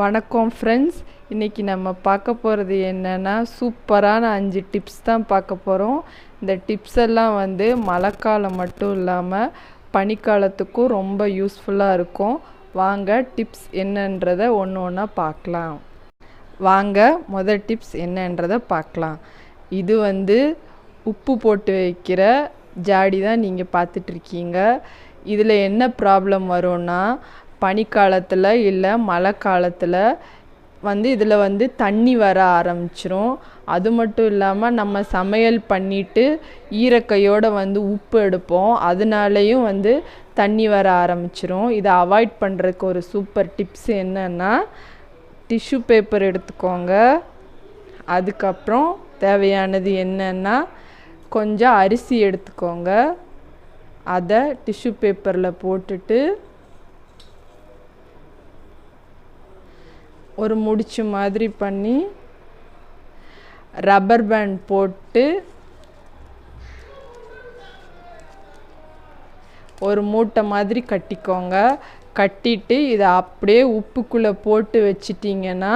வணக்கம் ஃப்ரெண்ட்ஸ், இன்றைக்கி நம்ம பார்க்க போகிறது என்னென்னா சூப்பரான 5 டிப்ஸ் தான் பார்க்க போகிறோம். இந்த டிப்ஸ் எல்லாம் மழைக்காலம் மட்டும் இல்லாமல் பனிக்காலத்துக்கும் ரொம்ப யூஸ்ஃபுல்லாக இருக்கும். வாங்க டிப்ஸ் என்னன்றதை ஒன்று ஒன்றா பார்க்கலாம். வாங்க முதல் டிப்ஸ் என்னன்றதை பார்க்கலாம். இது உப்பு போட்டு வைக்கிற ஜாடி தான் நீங்கள் பார்த்துட்ருக்கீங்க. இதில் என்ன ப்ராப்ளம் வரும்னா, பனிக்காலத்தில் இல்லை மழை காலத்தில் இதில் தண்ணி வர ஆரம்பிச்சிரும். அது மட்டும் இல்லாமல் நம்ம சமையல் பண்ணிவிட்டு ஈரக்கையோடு உப்பு எடுப்போம், அதனாலேயும் தண்ணி வர ஆரம்பிச்சிரும். இதை அவாய்ட் பண்ணுறதுக்கு ஒரு சூப்பர் டிப்ஸ் என்னென்னா, டிஷ்யூ பேப்பர் எடுத்துக்கோங்க. அதுக்கப்புறம் தேவையானது என்னென்னா, கொஞ்சம் அரிசி எடுத்துக்கோங்க. அதை டிஷ்யூ பேப்பரில் போட்டுட்டு ஒரு முடிச்சு மாதிரி பண்ணி ரப்பர் பேண்ட் போட்டு ஒரு மூட்டை மாதிரி கட்டிக்கோங்க. கட்டிட்டு இதை அப்படியே உப்புக்குள்ளே போட்டு வச்சிட்டிங்கன்னா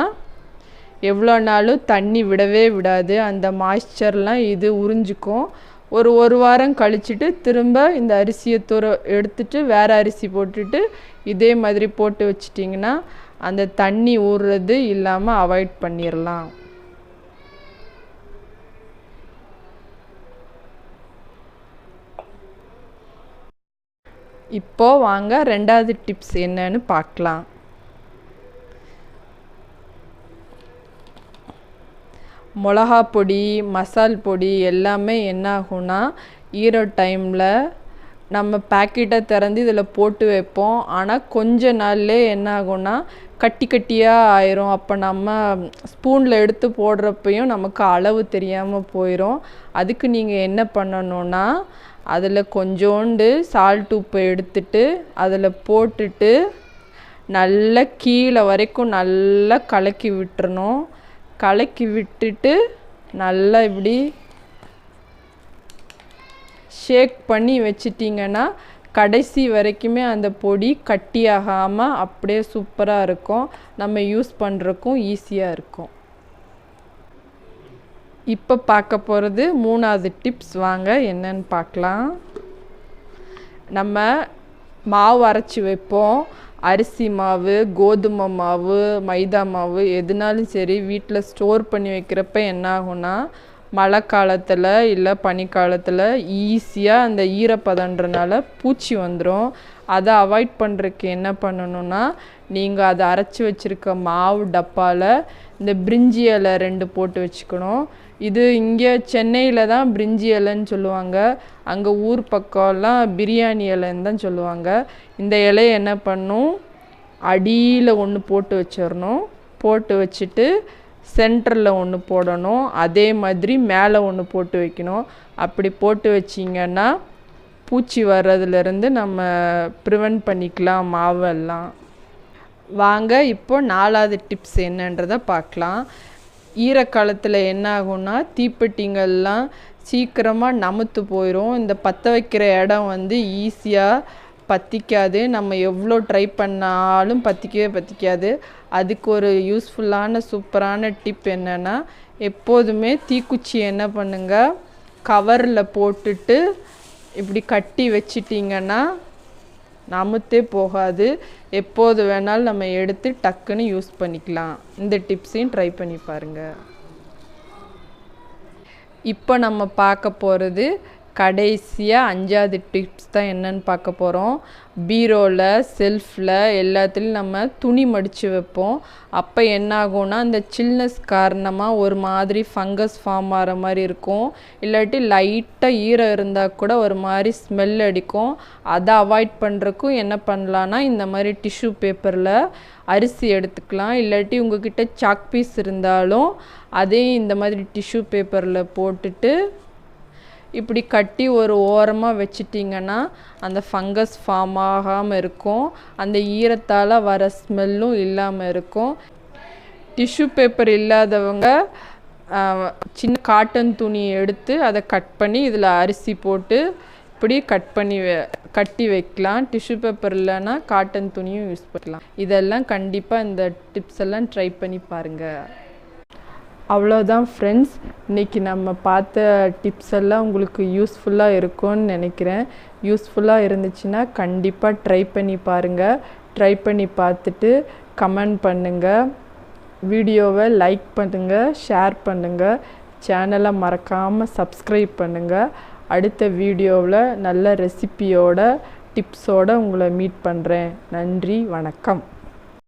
எவ்வளோ நாளும் தண்ணி விடவே விடாது. அந்த மாய்ஸ்சர்லாம் இது உறிஞ்சிக்கும். ஒரு வாரம் கழிச்சிட்டு திரும்ப இந்த அரிசியை எடுத்துட்டு வேறு அரிசி போட்டுட்டு இதே மாதிரி போட்டு வச்சிட்டிங்கன்னா அந்த தண்ணி ஊறுறது இல்லாமல் அவாய்ட் பண்ணிடலாம். இப்போ வாங்க ரெண்டாவது டிப்ஸ் என்னன்னு பார்க்கலாம். மிளகா பொடி, மசால் பொடி எல்லாமே என்ன ஆகும்னா, ஈர டைமில் நம்ம பேக்கெட்டை திறந்து இதில் போட்டு வைப்போம். ஆனால் கொஞ்ச நாள்லே என்ன ஆகும்னா கட்டி கட்டியாக ஆயிரும். அப்போ நம்ம ஸ்பூனில் எடுத்து போடுறப்பையும் நமக்கு அளவு தெரியாமல் போயிடும். அதுக்கு நீங்கள் என்ன பண்ணணுன்னா, அதில் கொஞ்சோண்டு சால்ட் உப்பு எடுத்துட்டு அதில் போட்டுட்டு நல்லா கீழே வரைக்கும் நல்லா கலக்கி விட்டுறணும். கலக்கி விட்டுட்டு நல்லா இப்படி ஷேக் பண்ணி வச்சிட்டிங்கன்னா கடைசி வரைக்குமே அந்த பொடி கட்டியாகாமல் அப்படியே சூப்பராக இருக்கும். நம்ம யூஸ் பண்ணுறக்கும் ஈஸியாக இருக்கும். இப்போ பார்க்க போகிறது மூணாவது டிப்ஸ். வாங்க என்னன்னு பார்க்கலாம். நம்ம மாவு அரைச்சி வைப்போம். அரிசி மாவு, கோதுமை மாவு, மைதா மாவு எதுனாலும் சரி வீட்டில் ஸ்டோர் பண்ணி வைக்கிறப்ப என்ன ஆகும்னா, மழை காலத்தில் இல்லை பனிக்காலத்தில் ஈஸியாக அந்த ஈரப்பதன்றனால பூச்சி வந்துடும். அதை அவாய்ட் பண்ணுறதுக்கு என்ன பண்ணணுன்னா, நீங்கள் அதை அரைச்சி வச்சுருக்க மாவு டப்பாவில் இந்த பிரிஞ்சி இலை 2 போட்டு வச்சுக்கணும். இது இங்கே சென்னையில் தான் பிரிஞ்சி இலைன்னு சொல்லுவாங்க. அங்கே ஊர் பக்கம்லாம் பிரியாணி இலைன்னு தான் சொல்லுவாங்க. இந்த இலையை என்ன பண்ணும், அடியில் ஒன்று போட்டு வச்சிடணும். போட்டு வச்சுட்டு சென்டரில் ஒன்று போடணும். அதே மாதிரி மேலே ஒன்று போட்டு வைக்கணும். அப்படி போட்டு வச்சிங்கன்னா பூச்சி வர்றதுலேருந்து நம்ம ப்ரிவென்ட் பண்ணிக்கலாம் மாவெல்லாம். வாங்க இப்போ 4வது டிப்ஸ் என்னன்றதை பார்க்கலாம். ஈரக்காலத்தில் என்ன ஆகும்னா, தீப்பெட்டிங்கள்லாம் சீக்கிரமாக நமுத்து போயிடும். இந்த பற்ற வைக்கிற இடம் ஈஸியாக பற்றிக்காது. நம்ம எவ்வளோ ட்ரை பண்ணாலும் பற்றிக்காது. அதுக்கு ஒரு யூஸ்ஃபுல்லான சூப்பரான டிப் என்னென்னா, எப்போதுமே தீக்குச்சி என்ன பண்ணுங்க, கவரில் போட்டுட்டு இப்படி கட்டி வச்சிட்டிங்கன்னா நமுத்தே போகாது. எப்போது வேணாலும் நம்ம எடுத்து டக்குன்னு யூஸ் பண்ணிக்கலாம். இந்த டிப்ஸையும் ட்ரை பண்ணி பாருங்கள். இப்போ நம்ம பார்க்க போகிறது கடைசியாக 5வது டிப்ஸ் தான். என்னன்னு பார்க்க போகிறோம். பீரோவில், செல்ஃபில் எல்லாத்துலேயும் நம்ம துணி மடித்து வைப்போம். அப்போ என்ன ஆகும்னா, அந்த சில்னஸ் காரணமாக ஒரு மாதிரி ஃபங்கஸ் ஃபார்ம் ஆகிற மாதிரி இருக்கும். இல்லாட்டி லைட்டாக ஈரம் இருந்தால் கூட ஒரு மாதிரி ஸ்மெல் அடிக்கும். அதை அவாய்ட் பண்ணுறக்கும் என்ன பண்ணலான்னா, இந்த மாதிரி டிஷ்யூ பேப்பரில் அரிசி எடுத்துக்கலாம். இல்லாட்டி உங்கள்கிட்ட சாக் பீஸ் இருந்தாலும் அதையும் இந்த மாதிரி டிஷ்யூ பேப்பரில் போட்டுட்டு இப்படி கட்டி ஒரு ஓரமாக வச்சிட்டிங்கன்னா அந்த ஃபங்கஸ் ஃபார்ம் ஆகாமல் இருக்கும். அந்த ஈரத்தால் வர ஸ்மெல்லும் இல்லாமல் இருக்கும். டிஷ்யூ பேப்பர் இல்லாதவங்க சின்ன காட்டன் துணியை எடுத்து அதை கட் பண்ணி இதில் அரிசி போட்டு இப்படி கட்டி வைக்கலாம். டிஷ்யூ பேப்பர் இல்லைன்னா காட்டன் துணியும் யூஸ் பண்ணலாம். இதெல்லாம் கண்டிப்பாக இந்த டிப்ஸ் எல்லாம் ட்ரை பண்ணி பாருங்கள். அவ்வளோதான் ஃப்ரெண்ட்ஸ், இன்றைக்கி நம்ம பார்த்த டிப்ஸ் எல்லாம் உங்களுக்கு யூஸ்ஃபுல்லாக இருக்கும்னு நினைக்கிறேன். யூஸ்ஃபுல்லாக இருந்துச்சுன்னா கண்டிப்பாக ட்ரை பண்ணி பாருங்கள். ட்ரை பண்ணி பார்த்துட்டு கமெண்ட் பண்ணுங்கள். வீடியோவை லைக் பண்ணுங்கள், ஷேர் பண்ணுங்கள். சேனலை மறக்காமல் சப்ஸ்கிரைப் பண்ணுங்கள். அடுத்த வீடியோவில் நல்ல ரெசிபியோட டிப்ஸோடு உங்களை மீட் பண்ணுறேன். நன்றி, வணக்கம்.